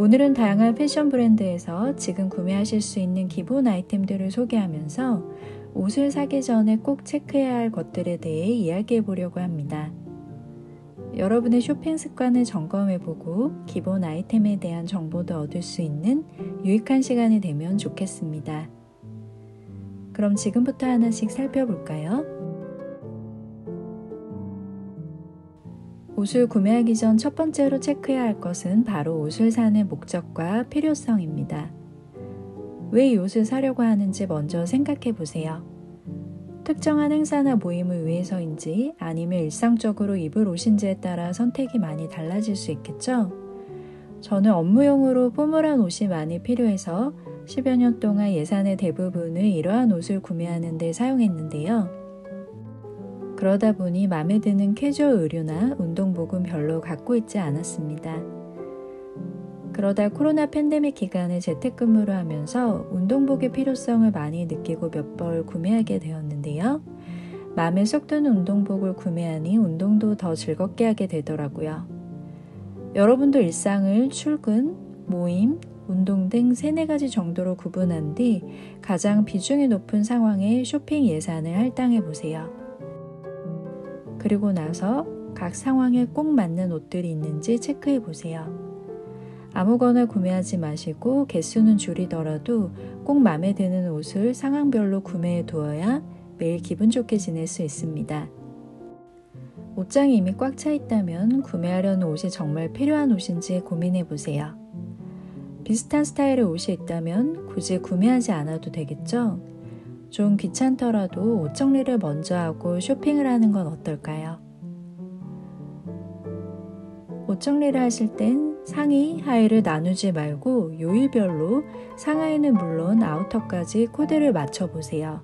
오늘은 다양한 패션 브랜드에서 지금 구매하실 수 있는 기본 아이템들을 소개하면서 옷을 사기 전에 꼭 체크해야 할 것들에 대해 이야기해 보려고 합니다. 여러분의 쇼핑 습관을 점검해보고 기본 아이템에 대한 정보도 얻을 수 있는 유익한 시간이 되면 좋겠습니다. 그럼 지금부터 하나씩 살펴볼까요? 옷을 구매하기 전 첫 번째로 체크해야 할 것은 바로 옷을 사는 목적과 필요성입니다. 왜 이 옷을 사려고 하는지 먼저 생각해 보세요. 특정한 행사나 모임을 위해서인지 아니면 일상적으로 입을 옷인지에 따라 선택이 많이 달라질 수 있겠죠? 저는 업무용으로 포멀한 옷이 많이 필요해서 10여 년 동안 예산의 대부분을 이러한 옷을 구매하는 데 사용했는데요. 그러다 보니 마음에 드는 캐주얼 의류나 운동복은 별로 갖고 있지 않았습니다. 그러다 코로나 팬데믹 기간에 재택근무를 하면서 운동복의 필요성을 많이 느끼고 몇 벌 구매하게 되었는데요. 마음에 쏙 드는 운동복을 구매하니 운동도 더 즐겁게 하게 되더라고요. 여러분도 일상을 출근, 모임, 운동 등 3-4가지 정도로 구분한 뒤 가장 비중이 높은 상황에 쇼핑 예산을 할당해 보세요. 그리고 나서 각 상황에 꼭 맞는 옷들이 있는지 체크해 보세요. 아무거나 구매하지 마시고 개수는 줄이더라도 꼭 마음에 드는 옷을 상황별로 구매해 두어야 매일 기분 좋게 지낼 수 있습니다. 옷장이 이미 꽉 차 있다면 구매하려는 옷이 정말 필요한 옷인지 고민해 보세요. 비슷한 스타일의 옷이 있다면 굳이 구매하지 않아도 되겠죠? 좀 귀찮더라도 옷 정리를 먼저 하고 쇼핑을 하는 건 어떨까요? 옷 정리를 하실 땐 상의, 하의를 나누지 말고 요일별로 상하의는 물론 아우터까지 코디를 맞춰보세요.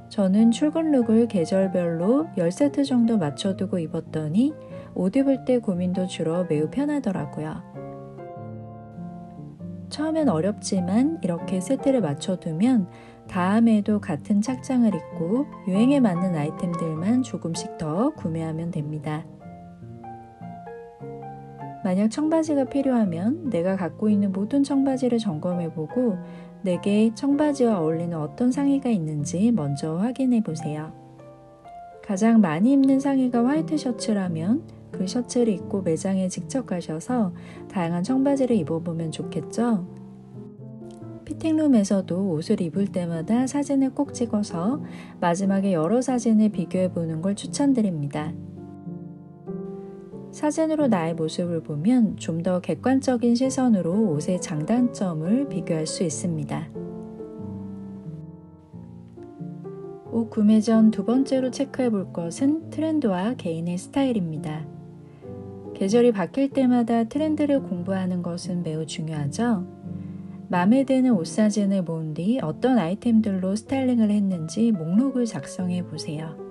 저는 출근 룩을 계절별로 10세트 정도 맞춰두고 입었더니 옷 입을 때 고민도 줄어 매우 편하더라고요. 처음엔 어렵지만 이렇게 세트를 맞춰두면 다음에도 같은 착장을 입고 유행에 맞는 아이템들만 조금씩 더 구매하면 됩니다. 만약 청바지가 필요하면 내가 갖고 있는 모든 청바지를 점검해보고 내게 청바지와 어울리는 어떤 상의가 있는지 먼저 확인해 보세요. 가장 많이 입는 상의가 화이트 셔츠라면 그 셔츠를 입고 매장에 직접 가셔서 다양한 청바지를 입어보면 좋겠죠? 피팅룸에서도 옷을 입을 때마다 사진을 꼭 찍어서 마지막에 여러 사진을 비교해보는 걸 추천드립니다. 사진으로 나의 모습을 보면 좀 더 객관적인 시선으로 옷의 장단점을 비교할 수 있습니다. 옷 구매 전 두 번째로 체크해 볼 것은 트렌드와 개인의 스타일입니다. 계절이 바뀔 때마다 트렌드를 공부하는 것은 매우 중요하죠. 마음에 드는 옷 사진을 모은 뒤 어떤 아이템들로 스타일링을 했는지 목록을 작성해 보세요.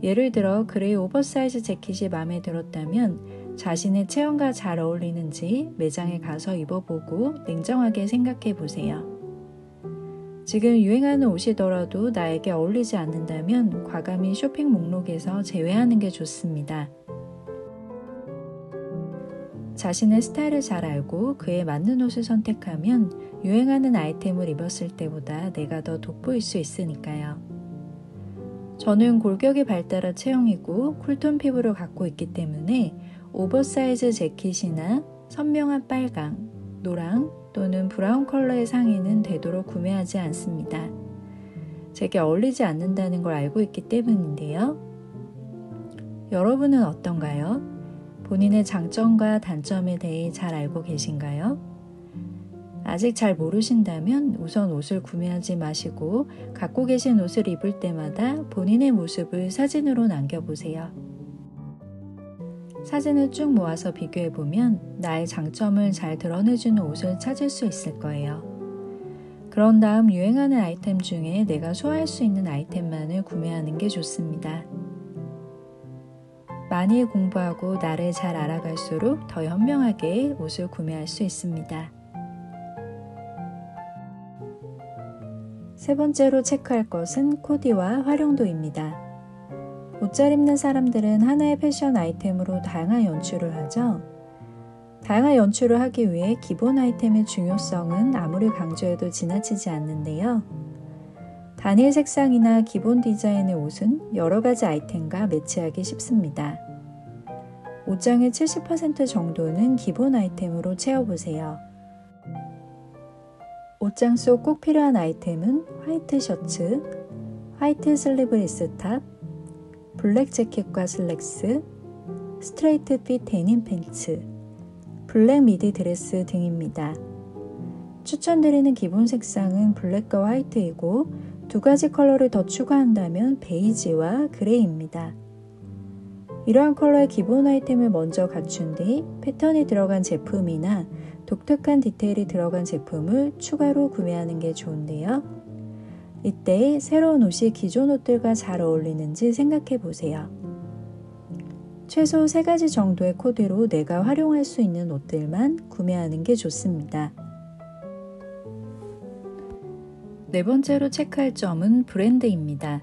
예를 들어 그레이 오버사이즈 재킷이 마음에 들었다면 자신의 체형과 잘 어울리는지 매장에 가서 입어보고 냉정하게 생각해 보세요. 지금 유행하는 옷이더라도 나에게 어울리지 않는다면 과감히 쇼핑 목록에서 제외하는 게 좋습니다. 자신의 스타일을 잘 알고 그에 맞는 옷을 선택하면 유행하는 아이템을 입었을 때보다 내가 더 돋보일 수 있으니까요. 저는 골격이 발달한 체형이고 쿨톤 피부를 갖고 있기 때문에 오버사이즈 재킷이나 선명한 빨강, 노랑 또는 브라운 컬러의 상의는 되도록 구매하지 않습니다. 제게 어울리지 않는다는 걸 알고 있기 때문인데요. 여러분은 어떤가요? 본인의 장점과 단점에 대해 잘 알고 계신가요? 아직 잘 모르신다면 우선 옷을 구매하지 마시고 갖고 계신 옷을 입을 때마다 본인의 모습을 사진으로 남겨보세요. 사진을 쭉 모아서 비교해보면 나의 장점을 잘 드러내주는 옷을 찾을 수 있을 거예요. 그런 다음 유행하는 아이템 중에 내가 소화할 수 있는 아이템만을 구매하는 게 좋습니다. 많이 공부하고 나를 잘 알아갈수록 더 현명하게 옷을 구매할 수 있습니다. 세 번째로 체크할 것은 코디와 활용도입니다. 옷 잘 입는 사람들은 하나의 패션 아이템으로 다양한 연출을 하죠. 다양한 연출을 하기 위해 기본 아이템의 중요성은 아무리 강조해도 지나치지 않는데요. 단일 색상이나 기본 디자인의 옷은 여러 가지 아이템과 매치하기 쉽습니다. 옷장의 70% 정도는 기본 아이템으로 채워보세요. 옷장 속 꼭 필요한 아이템은 화이트 셔츠, 화이트 슬리브리스 탑, 블랙 재킷과 슬랙스, 스트레이트 핏 데님 팬츠, 블랙 미디 드레스 등입니다. 추천드리는 기본 색상은 블랙과 화이트이고 두 가지 컬러를 더 추가한다면 베이지와 그레이입니다. 이러한 컬러의 기본 아이템을 먼저 갖춘 뒤 패턴이 들어간 제품이나 독특한 디테일이 들어간 제품을 추가로 구매하는 게 좋은데요. 이때 새로운 옷이 기존 옷들과 잘 어울리는지 생각해 보세요. 최소 3가지 정도의 코디로 내가 활용할 수 있는 옷들만 구매하는 게 좋습니다. 네 번째로 체크할 점은 브랜드입니다.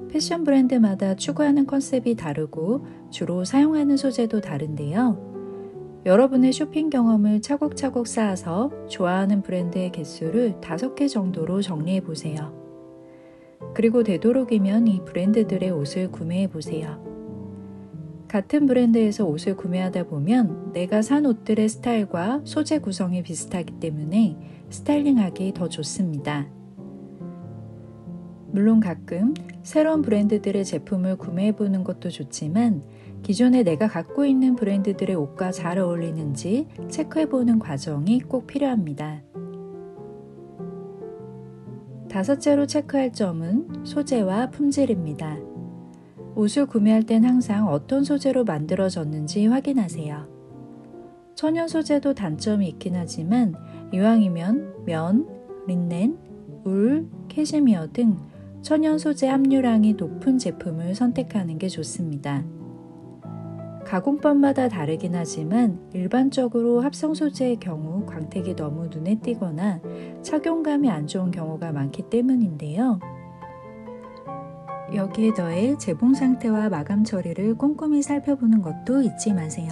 패션 브랜드마다 추구하는 컨셉이 다르고 주로 사용하는 소재도 다른데요. 여러분의 쇼핑 경험을 차곡차곡 쌓아서 좋아하는 브랜드의 개수를 5개 정도로 정리해 보세요. 그리고 되도록이면 이 브랜드들의 옷을 구매해 보세요. 같은 브랜드에서 옷을 구매하다 보면 내가 산 옷들의 스타일과 소재 구성이 비슷하기 때문에 스타일링하기 더 좋습니다. 물론 가끔 새로운 브랜드들의 제품을 구매해보는 것도 좋지만 기존에 내가 갖고 있는 브랜드들의 옷과 잘 어울리는지 체크해보는 과정이 꼭 필요합니다. 5째로 체크할 점은 소재와 품질입니다. 옷을 구매할 땐 항상 어떤 소재로 만들어졌는지 확인하세요. 천연 소재도 단점이 있긴 하지만 이왕이면 면, 린넨, 울, 캐시미어 등 천연 소재 함유량이 높은 제품을 선택하는 게 좋습니다. 가공법마다 다르긴 하지만 일반적으로 합성 소재의 경우 광택이 너무 눈에 띄거나 착용감이 안 좋은 경우가 많기 때문인데요. 여기에 더해 재봉 상태와 마감 처리를 꼼꼼히 살펴보는 것도 잊지 마세요.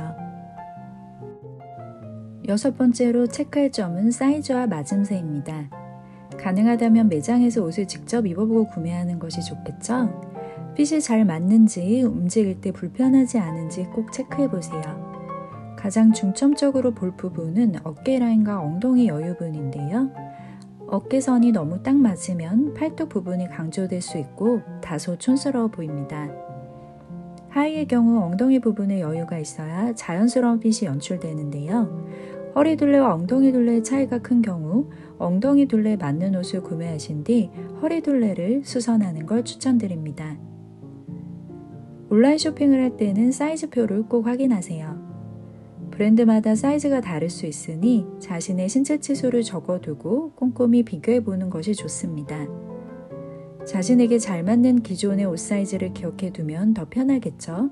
6번째로 체크할 점은 사이즈와 맞음새입니다. 가능하다면 매장에서 옷을 직접 입어보고 구매하는 것이 좋겠죠? 핏이 잘 맞는지 움직일 때 불편하지 않은지 꼭 체크해보세요. 가장 중점적으로 볼 부분은 어깨 라인과 엉덩이 여유분인데요. 어깨선이 너무 딱 맞으면 팔뚝 부분이 강조될 수 있고 다소 촌스러워 보입니다. 하의의 경우 엉덩이 부분에 여유가 있어야 자연스러운 핏이 연출되는데요. 허리 둘레와 엉덩이 둘레의 차이가 큰 경우 엉덩이 둘레에 맞는 옷을 구매하신 뒤 허리 둘레를 수선하는 걸 추천드립니다. 온라인 쇼핑을 할 때는 사이즈표를 꼭 확인하세요. 브랜드마다 사이즈가 다를 수 있으니 자신의 신체 치수를 적어두고 꼼꼼히 비교해보는 것이 좋습니다. 자신에게 잘 맞는 기존의 옷 사이즈를 기억해두면 더 편하겠죠?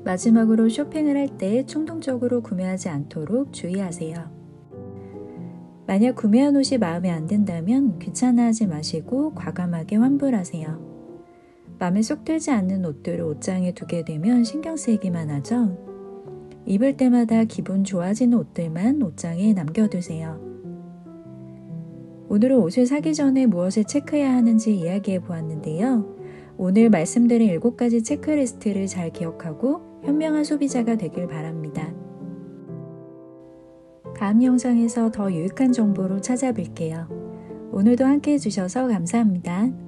마지막으로 쇼핑을 할 때 충동적으로 구매하지 않도록 주의하세요. 만약 구매한 옷이 마음에 안 든다면 귀찮아하지 마시고 과감하게 환불하세요. 마음에 쏙 들지 않는 옷들을 옷장에 두게 되면 신경 쓰이기만 하죠? 입을 때마다 기분 좋아지는 옷들만 옷장에 남겨두세요. 오늘은 옷을 사기 전에 무엇을 체크해야 하는지 이야기해 보았는데요. 오늘 말씀드린 7가지 체크리스트를 잘 기억하고 현명한 소비자가 되길 바랍니다. 다음 영상에서 더 유익한 정보로 찾아뵐게요. 오늘도 함께 해주셔서 감사합니다.